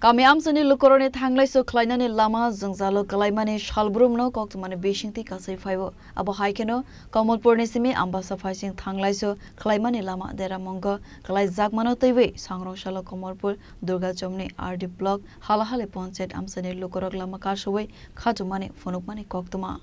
Kami amsani lukorone thanglai so khlainani lama jungzalo kalaimani shalbrumno koktumani besingti kasai phaibo abo haikeno Kamalpur ni simi ambasa phaising thanglai so khlaimani lama dera mongo kalai jagmano teibe sangrong shalo Kamalpur Durga Chomni RD block halahale panchayat amsani lukorok lama kasoi khatumani phonukmani koktuma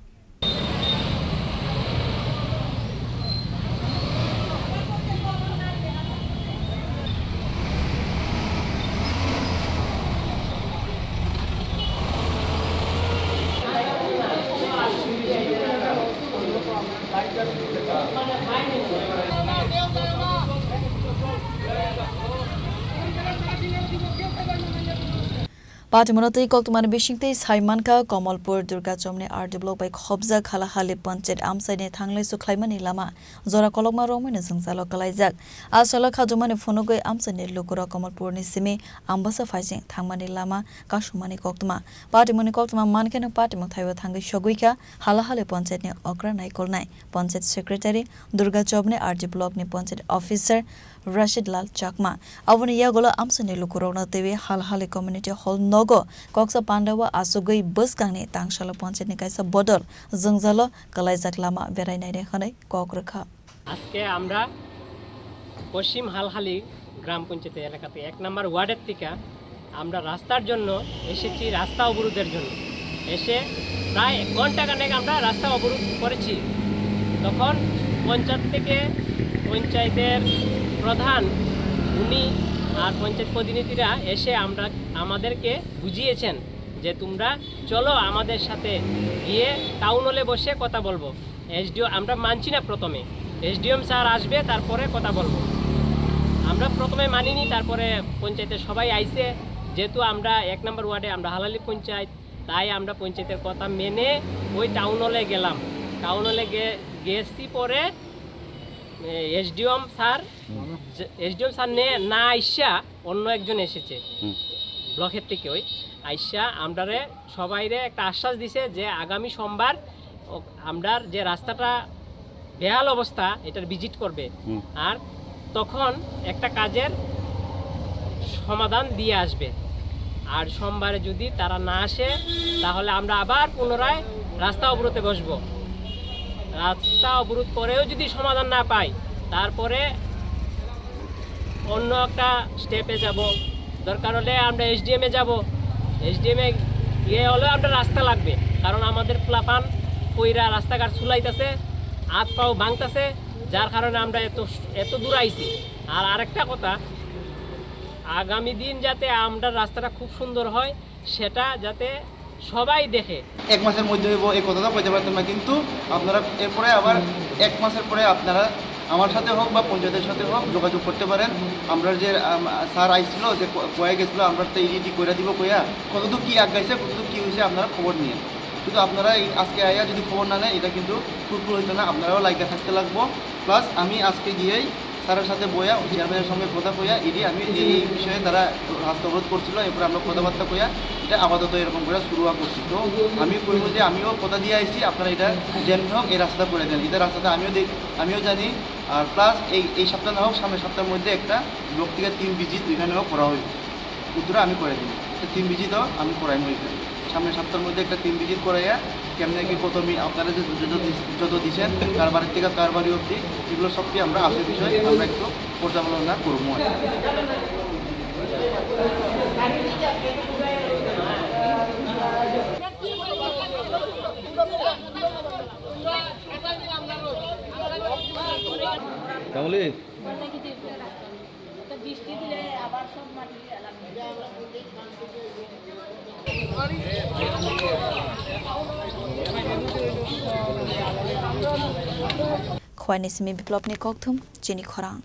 Party monotei koktumani bishingtei Saimanka Kamalpur Durga Chomni RD block by khobja khalahale panchayat amsaine thanglai so khlaimani lama jora kolokma romine jungzalo kalaijak asala khajumani phonogoi amsaine lukura Kamalpur ni simi ambasa phaising thangmani lama kasumani koktuma party moni koktuma mankena party mong thaiwa thangai shoguika halahale panchayat ni okra naikol nai panchayat secretary Durga Chomni RD block ni panchayat officer Rashid Lal Chakma avoni yagola amsane lukurona tewe halhale community hall nogo koksa pandawa asugoi bus kangni tangshala panchayat ni kaisa bodol jungzalo kalaijak lama berai nai rekhanai kokrekha আজকে আমরা পশ্চিম হালহালি গ্রাম পঞ্চায়েত এলাকাতে 1 নম্বর ওয়ার্ডের থেকে আমরা রাস্তার জন্য এসেছি রাস্তা অবরোধের জন্য এসে প্রায় 1 ঘন্টা খানেক আমরা রাস্তা অবরোধ করেছি তখন পঞ্চায়েত থেকে পঞ্চায়েতের প্রধান উনি আর পঞ্চায়েত প্রতিনিধিরা এসে আমাদেরকে বুঝিয়েছেন যে তোমরা চলো আমাদের সাথে গিয়ে টাউন হলে বসে কথা বলবো এসডিও আমরা মানছি না প্রথমে এসডিএম স্যার আসবে তারপরে কথা বলবো আমরা প্রথমে মানিনি তারপরে পঞ্চায়েতের সবাই আইছে যেহেতু আমরা 1 নম্বর ওয়ার্ডে আমরা হালালি পঞ্চায়েত তাই আমরা পঞ্চায়েতের কথা মেনে ওই টাউন হলে গেলাম টাউন হলে গেছি পরে এসডিএম স্যার না আইসা অন্য একজন এসেছে ব্লকের থেকে ওই আইসা আমরারে সবাইরে একটা আশ্বাস দিছে যে আগামী সোমবার আমরার যে রাস্তাটা বেহাল অবস্থা এটার ভিজিট করবে আর তখন একটা কাজের সমাধান দিয়ে আসবে আর সোমবারে যদি তারা না আসে তাহলে আমরা আবার পুনরায় রাস্তা অবরোধে বসবো রাস্তা অবরোধ করেও যদি সমাধান না পাই তারপরে অন্য একটা স্টেপে যাব দরকার হলে আমরা এসডিএম এ যাব এসডিএম এ গিয়ে হলে আমরা রাস্তা লাগবে কারণ আমাদের প্লাপান কইরা রাস্তাঘাট চুলাইতেছে হাত পাও ভাঙতেছে যার কারণে আমরা এত দূর আইছি আর আরেকটা কথা আগামী দিন যাতে আমরা রাস্তাটা খুব সুন্দর হয় সেটা যাতে সবাই দেখে 1 মাসের মধ্যে হইব এই কথাটা কইতে পারতাম না কিন্তু আপনারা এরপরে আবার 1 মাসের পরে আপনারা আমার সাথে হোক বা পঞ্চায়েতের সাথে হোক যোগাযোগ করতে পারেন আমরা যে স্যার আইছিল যে কয়ে গেছিলো আমরা তো ইডি করে দিব কইয়া কতটুকু কি আগাইছে কতটুকু কি হয়েছে আপনারা খবর নিয়ে কিন্তু আপনারা আজকে আইয়া যদি খবর না নেন এটা কিন্তু ফুলফুল হইতো না আপনারাও লাইকা থাকতে লাগবো প্লাস আমি আজকে গিয়েই স্যারের সাথে বইয়া চেয়ারম্যানের সঙ্গে কথা কইয়া ইডি আমি এই বিষয়ে তারা রাস্তা অবরোধ করছিল এরপরে আমরা কথাবার্তা কইয়া এটা আপাতত এরকম করে শুরু করছি তো আমি কইব যে আমিও কথা দিয়ে আসছি আপনারা এটা যেমনি হোক এই রাস্তাটা করে দেন এটা রাস্তাটা আমিও জানি আর প্লাস এই সপ্তাহ না হোক সামনের সপ্তাহের মধ্যে একটা ব্লক থেকে 3 ভিজিট ওইখানে হোক করা হইব উত্তরে আমি করে দিই 3 ভিজিটও আমি করাই ওইখানে সামনের সপ্তাহের মধ্যে একটা 3 ভিজিট করাইয়া কেমনে কি কত আপনারা যত দিচ্ছেন কার বাড়ির থেকে কার বাড়ি অবধি এগুলো সবটি আমরা আসল বিষয়ে আমরা একটু পর্যালোচনা করবো তাহলে বৃষ্টি দিলে আবার সব মাটি Khwaini simi biplop ni kokthum chini khorang